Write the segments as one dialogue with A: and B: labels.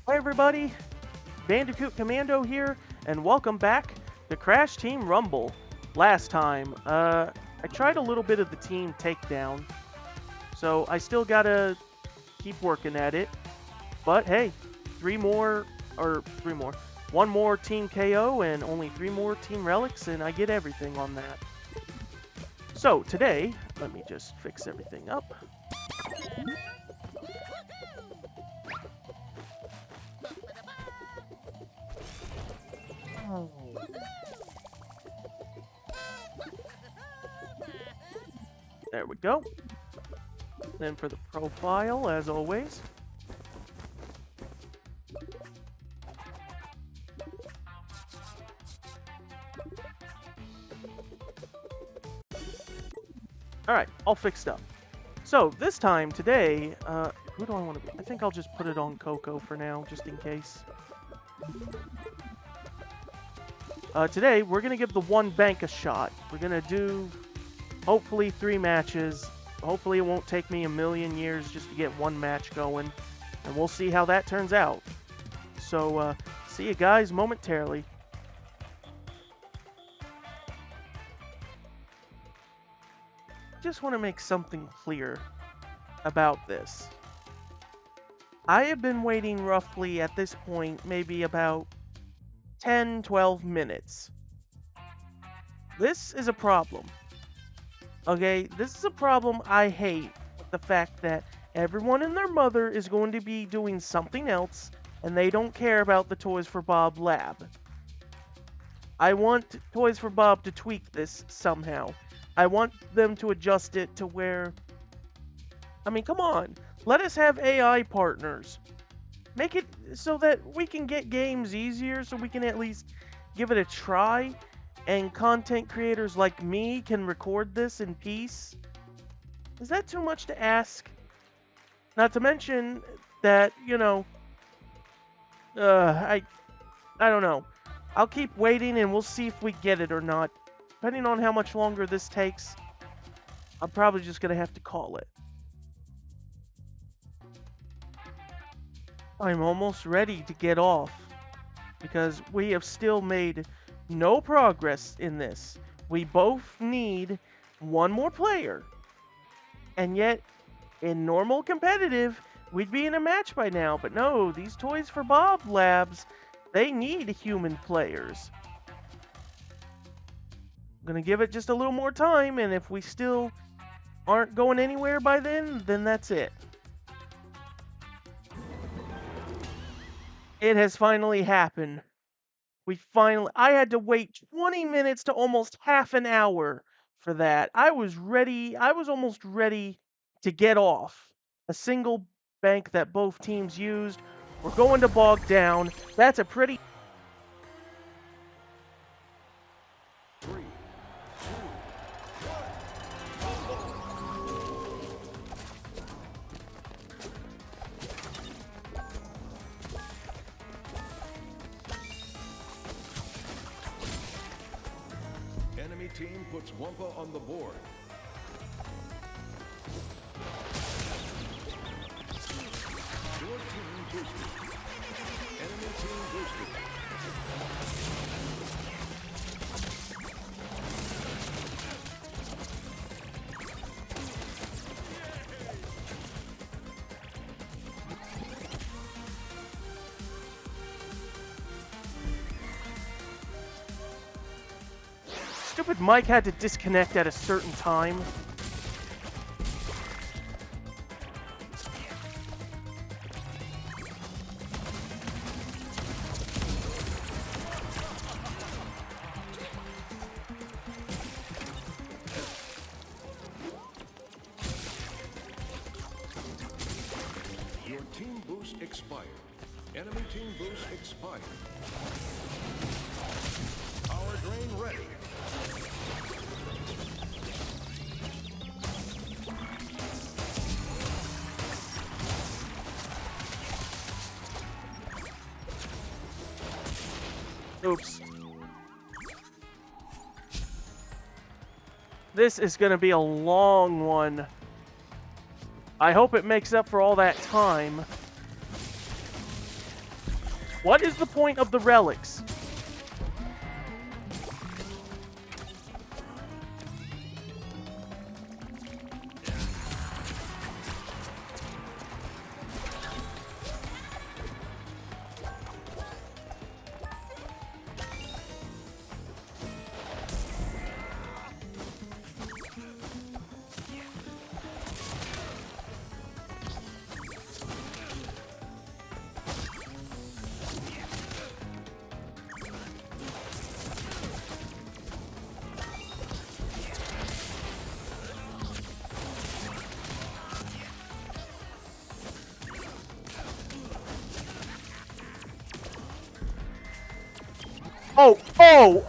A: Hi everybody, Bandicoot Commando here, and welcome back to Crash Team Rumble. Last time, I tried a little bit of the team takedown, so I still gotta keep working at it. But hey, one more Team KO and only 3 more Team Relics, and I get everything on that. So today, let me just fix everything up. Oh. There we go. Then for the profile, as always. Alright, all fixed up. So, this time, today, who do I want to be? I think I'll just put it on Coco for now, just in case. Today, we're going to give the one bank a shot. We're going to do, hopefully, 3 matches. Hopefully, it won't take me a million years just to get one match going. And we'll see how that turns out. So, see you guys momentarily. Just want to make something clear about this. I have been waiting roughly at this point, maybe about 10-12 minutes. This is a problem. Okay, this is a problem I hate, with the fact that everyone and their mother is going to be doing something else, and they don't care about the Toys for Bob lab. I want Toys for Bob to tweak this somehow. I want them to adjust it to where... I mean, come on. Let us have AI partners. Make it so that we can get games easier, so we can at least give it a try, and content creators like me can record this in peace. Is that too much to ask? Not to mention that, you know, I don't know. I'll keep waiting and we'll see if we get it or not. Depending on how much longer this takes, I'm probably just going to have to call it. I'm almost ready to get off, because we have still made no progress in this. We both need one more player. And yet, in normal competitive, we'd be in a match by now. But no, these Toys for Bob labs, they need human players. I'm going to give it just a little more time, and if we still aren't going anywhere by then that's it. It has finally happened. I had to wait 20 minutes to almost half an hour for that. I was almost ready to get off. A single bank that both teams used. We're going to bog down. That's a pretty...
B: 3, 2, 1. Enemy team puts Wumpa on the board. Your team boosted. Enemy team boosted.
A: Stupid Mike had to disconnect at a certain time.
B: Your team boost expired. Enemy team boost expired. Power drain ready.
A: Oops. This is going to be a long one. I hope it makes up for all that time. What is the point of the relics?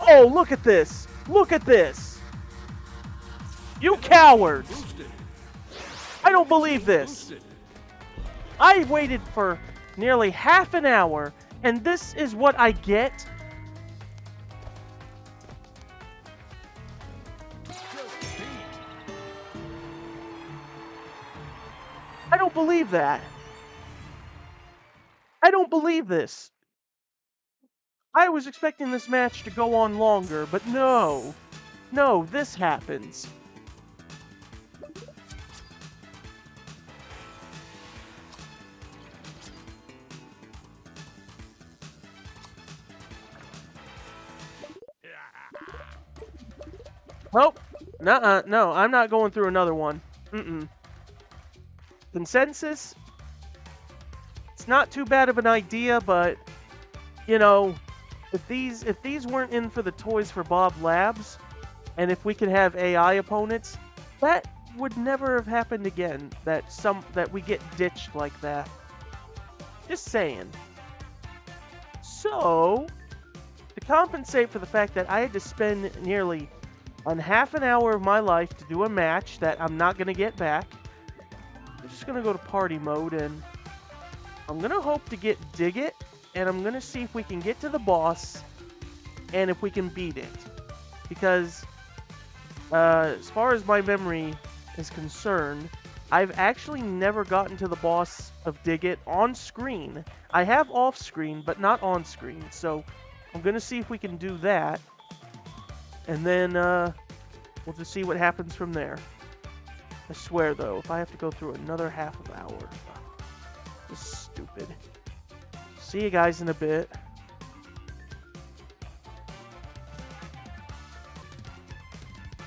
A: Oh, look at this. Look at this. You cowards.
B: Boosted.
A: I don't believe this.
B: Boosted.
A: I waited for nearly half an hour, and this is what I get? I don't believe that. I don't believe this. I was expecting this match to go on longer, but no. No, this happens. Oh, nuh-uh, no, I'm not going through another one. Consensus? It's not too bad of an idea, but, you know, if these weren't in for the Toys for Bob Labs, and if we could have AI opponents, that would never have happened again. That we get ditched like that. Just saying. So, to compensate for the fact that I had to spend nearly half an hour of my life to do a match that I'm not gonna get back, I'm just gonna go to party mode and I'm gonna hope to get Dig It, and I'm gonna see if we can get to the boss and if we can beat it. Because as far as my memory is concerned, I've actually never gotten to the boss of Dig It on screen. I have off screen, but not on screen. So I'm gonna see if we can do that, and then we'll just see what happens from there. I swear though, if I have to go through another half of hour, this is stupid. See you guys in a bit.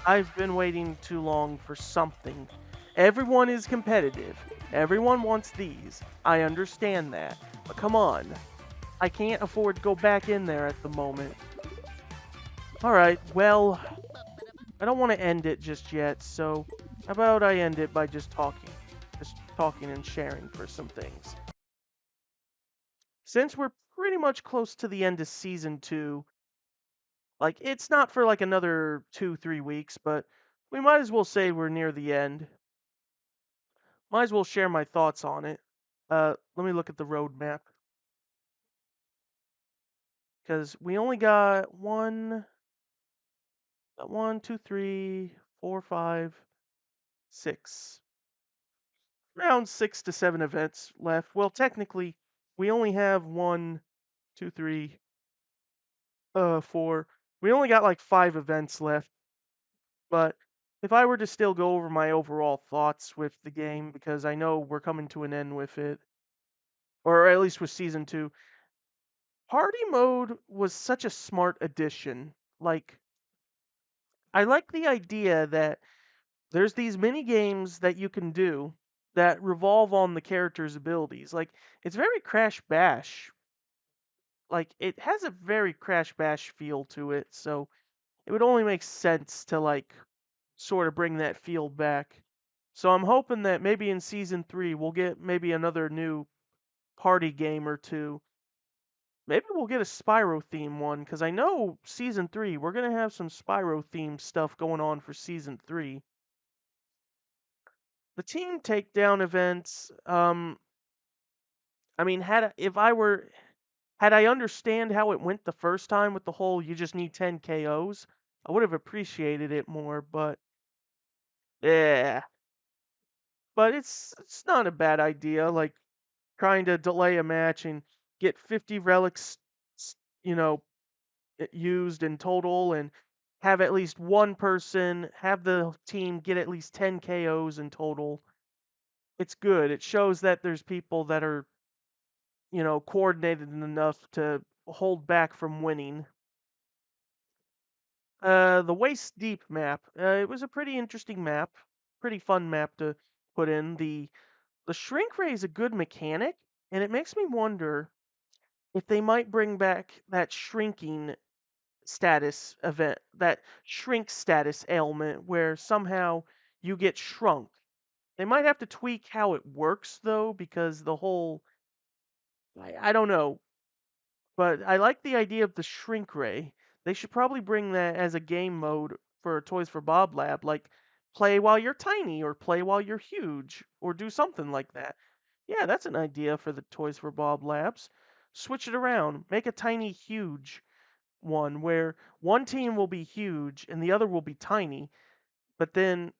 A: I've been waiting too long for something. Everyone is competitive. Everyone wants these. I understand that. But come on. I can't afford to go back in there at the moment. Alright, well, I don't want to end it just yet, so how about I end it by just talking? Just talking and sharing for some things. Since we're pretty much close to the end of Season 2, like, it's not for like another 2, 3 weeks, but we might as well say we're near the end. Might as well share my thoughts on it. Let me look at the roadmap. Because we only got one, two, three, four, five, six. Around 6 to 7 events left. Well, technically, we only have one, two, three, four. We only got like 5 events left. But if I were to still go over my overall thoughts with the game, because I know we're coming to an end with it, or at least with season 2, party mode was such a smart addition. Like, I like the idea that there's these mini games that you can do that revolve on the character's abilities. Like, it's very Crash Bash. Like, it has a very Crash Bash feel to it, so it would only make sense to, like, sort of bring that feel back. So I'm hoping that maybe in season 3 we'll get maybe another new party game or two. Maybe we'll get a Spyro theme one, because I know season 3 we're gonna have some Spyro themed stuff going on for season 3. The team takedown events, I mean, had I understand how it went the first time with the whole you just need 10 KOs, I would have appreciated it more, but yeah. But it's not a bad idea, like trying to delay a match and get 50 relics, you know, used in total, and have at least one person have the team get at least 10 KOs in total. It's good. It shows that there's people that are, coordinated enough to hold back from winning. The Waist Deep map. It was a pretty interesting map, pretty fun map to put in. The Shrink Ray is a good mechanic, and it makes me wonder if they might bring back that shrinking status event, that shrink status ailment, where somehow you get shrunk. They might have to tweak how it works though, because the whole I don't know, but I like the idea of the shrink ray. They should probably bring that as a game mode for Toys for Bob Lab, like play while you're tiny or play while you're huge or do something like that. Yeah, that's an idea for the Toys for Bob Labs. Switch it around. Make a tiny huge one where one team will be huge and the other will be tiny, but then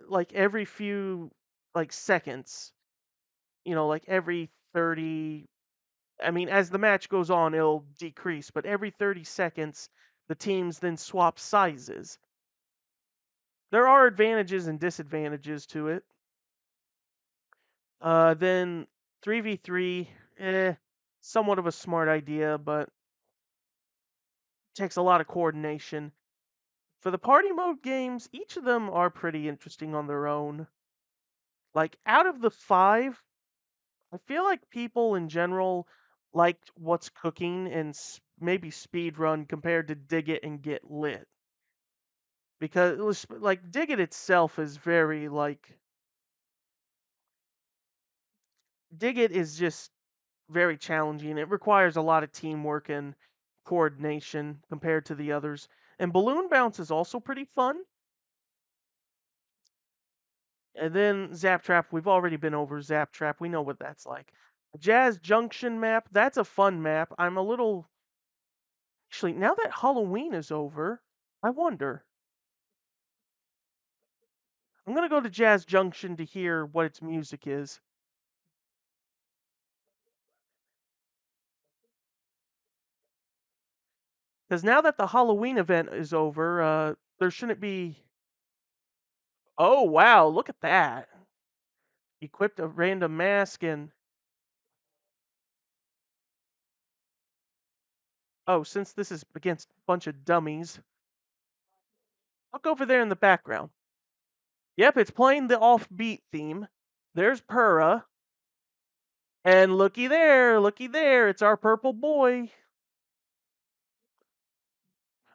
A: like every few like seconds, like every 30, I mean, as the match goes on, it'll decrease, but every 30 seconds, the teams then swap sizes. There are advantages and disadvantages to it. Then 3v3, somewhat of a smart idea, but takes a lot of coordination. For the party mode games, each of them are pretty interesting on their own. Like, out of the five, I feel like people in general liked What's Cooking and maybe Speedrun compared to Dig It and Get Lit. Because it was like Dig It itself is very like Dig It is just very challenging. It requires a lot of teamwork and coordination compared to the others. And Balloon Bounce is also pretty fun. And then Zap Trap, we've already been over Zap Trap. We know what that's like. Jazz Junction map, that's a fun map. I'm a little Actually, now that Halloween is over, I wonder. I'm gonna go to Jazz Junction to hear what its music is. Because now that the Halloween event is over, there shouldn't be. Oh wow, look at that! Equipped a random mask and. Oh, since this is against a bunch of dummies, look over there in the background. Yep, it's playing the offbeat theme. There's Purah. And looky there, it's our purple boy.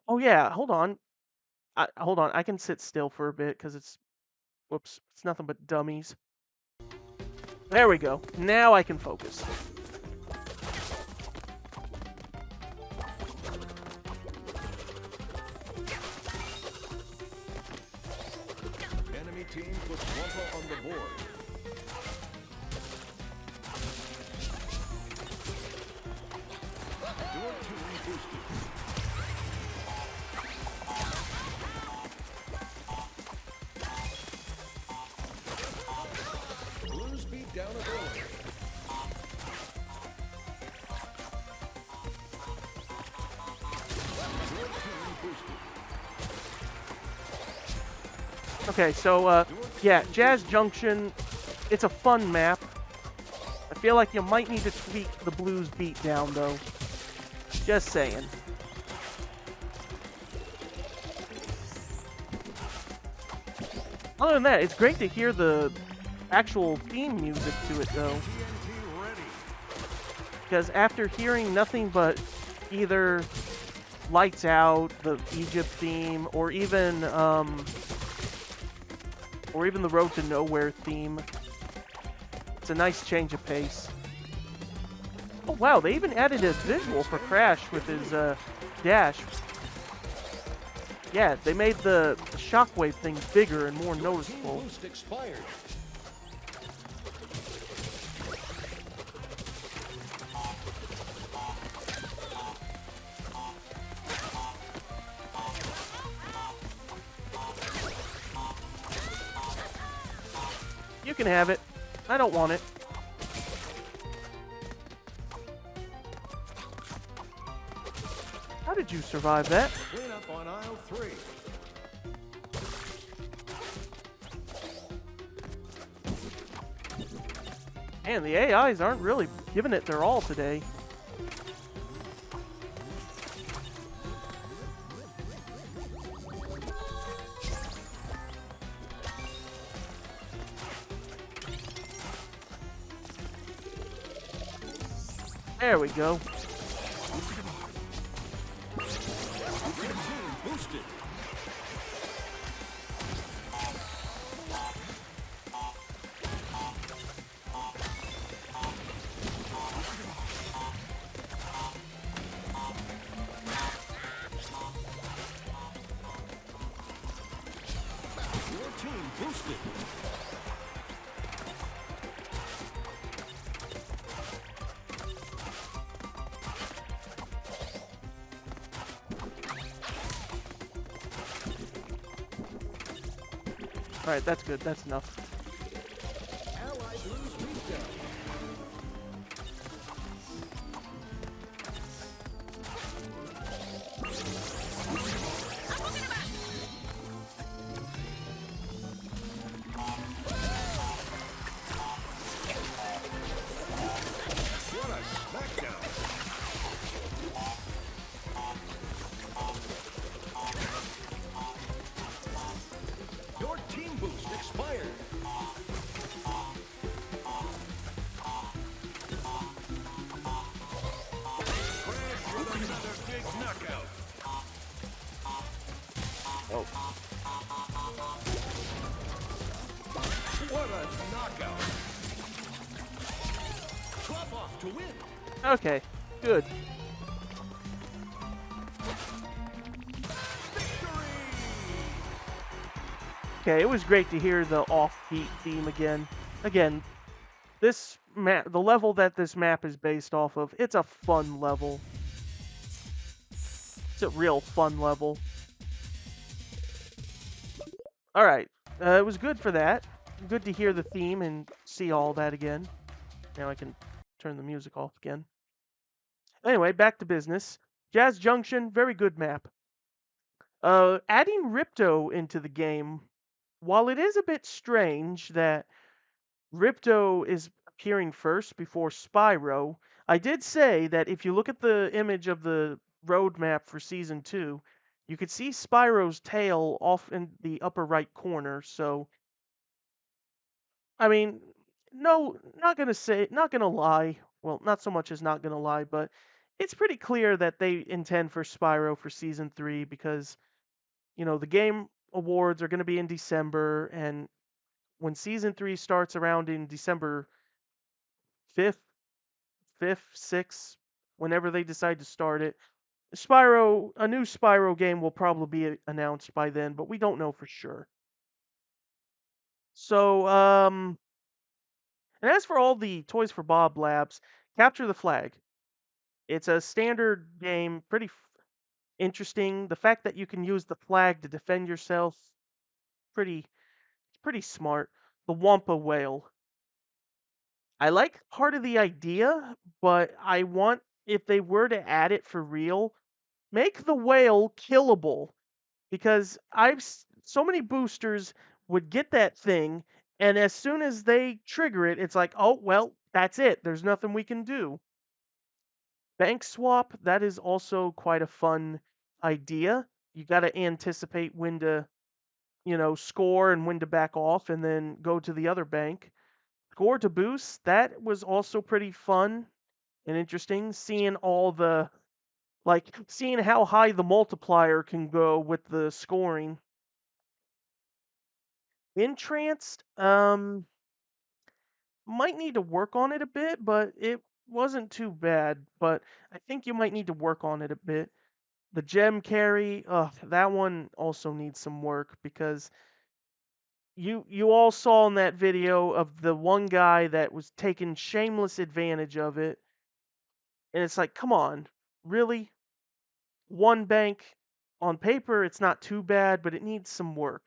A: Oh yeah, hold on. Hold on, I can sit still for a bit because whoops, it's nothing but dummies. There we go. Now I can focus.
B: Enemy team puts Wumpa on the board. Your team boosted. Blues beat down a goal. Your team boosted.
A: Okay, so yeah, Jazz Junction, it's a fun map. I feel like you might need to tweak the blues beat down though. Just saying. Other than that, it's great to hear the actual theme music to it though.
B: TNT ready.
A: Because after hearing nothing but either Lights Out, the Egypt theme, or even the Road to Nowhere theme, it's a nice change of pace. Oh wow, they even added a visual for Crash with his dash. Yeah, they made the shockwave thing bigger and more noticeable.
B: Boost expired.
A: You can have it. I don't want it. did you survive that?
B: Clean up on aisle 3.
A: Man, the AIs aren't really giving it their all today. There we go.
B: Your team boosted. Your team boosted.
A: Alright, that's good. That's enough.
B: Allies lose retail. What a smackdown. Your team boost expired. Crash with another big knockout.
A: Oh.
B: What a knockout. Drop off to win.
A: Okay, good.
B: Victory!
A: Okay, it was great to hear the offbeat theme again. Again, this map, the level that this map is based off of, it's a fun level. It's a real fun level. Alright, it was good for that. Good to hear the theme and see all that again. Now I can turn the music off again. Anyway, back to business. Jazz Junction, very good map. Adding Ripto into the game, while it is a bit strange that Ripto is appearing first before Spyro, I did say that if you look at the image of the roadmap for Season 2, you could see Spyro's tail off in the upper right corner, so I mean, no, not gonna lie. Well, not so much as not gonna lie, but it's pretty clear that they intend for Spyro for Season 3 because, the Game Awards are gonna be in December, and when Season 3 starts around in December 5th, 6th, whenever they decide to start it, a new Spyro game will probably be announced by then, but we don't know for sure. So, and as for all the Toys for Bob labs, Capture the Flag. It's a standard game, pretty interesting. The fact that you can use the flag to defend yourself, pretty pretty smart. The Wampa Whale. I like part of the idea, but I want if they were to add it for real, make the whale killable because so many boosters would get that thing and as soon as they trigger it, it's like, "Oh, well, that's it. There's nothing we can do." Bank swap, that is also quite a fun idea. You got to anticipate when to, score and when to back off and then go to the other bank. Score to boost, that was also pretty fun and interesting. Seeing how high the multiplier can go with the scoring. Entranced, might need to work on it a bit, but it wasn't too bad. But I think you might need to work on it a bit. The gem carry, that one also needs some work because you all saw in that video of the one guy that was taking shameless advantage of it. And it's like, come on, really? One bank on paper, it's not too bad, but it needs some work.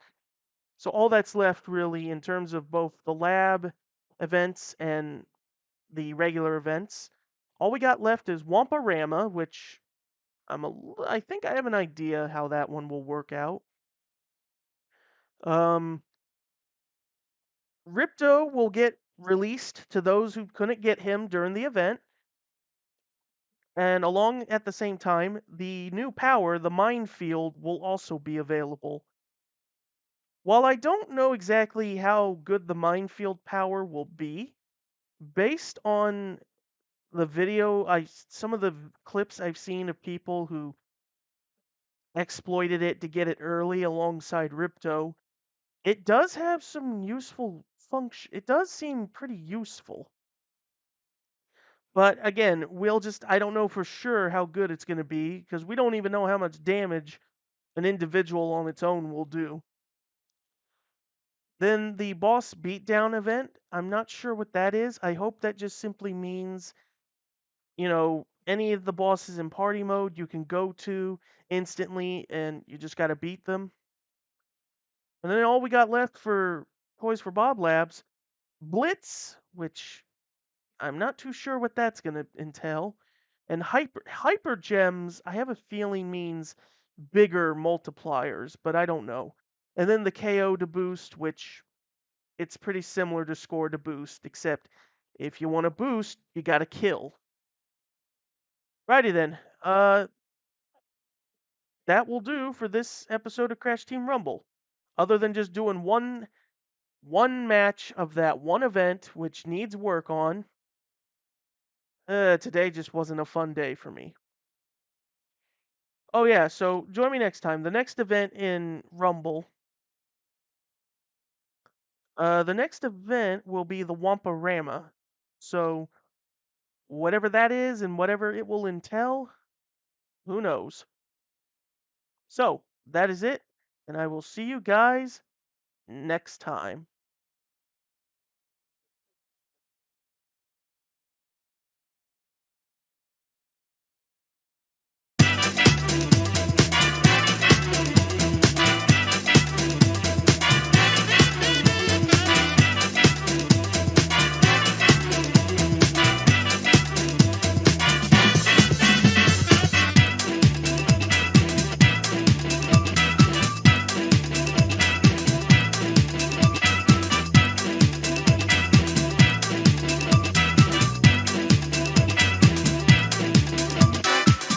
A: So all that's left really in terms of both the lab events and the regular events, all we got left is Wamparama, which I think I have an idea how that one will work out. Um, Ripto will get released to those who couldn't get him during the event, and along at the same time, the new power, the Minefield, will also be available. While I don't know exactly how good the Minefield power will be, based on the video, some of the clips I've seen of people who exploited it to get it early alongside Ripto, it does have some useful function. It does seem pretty useful. But again, I don't know for sure how good it's going to be because we don't even know how much damage an individual on its own will do. Then the boss beatdown event, I'm not sure what that is. I hope that just simply means, any of the bosses in party mode you can go to instantly and you just got to beat them. And then all we got left for Toys for Bob Labs, Blitz, which I'm not too sure what that's going to entail. And hyper gems, I have a feeling means bigger multipliers, but I don't know. And then the KO to boost, which it's pretty similar to score to boost, except if you want to boost, you got to kill. Righty then. That will do for this episode of Crash Team Rumble. Other than just doing one match of that one event, which needs work on, today just wasn't a fun day for me. Oh yeah, so join me next time. The next event in Rumble, the next event will be the Wamparama. So whatever that is and whatever it will entail, who knows? So that is it, and I will see you guys next time.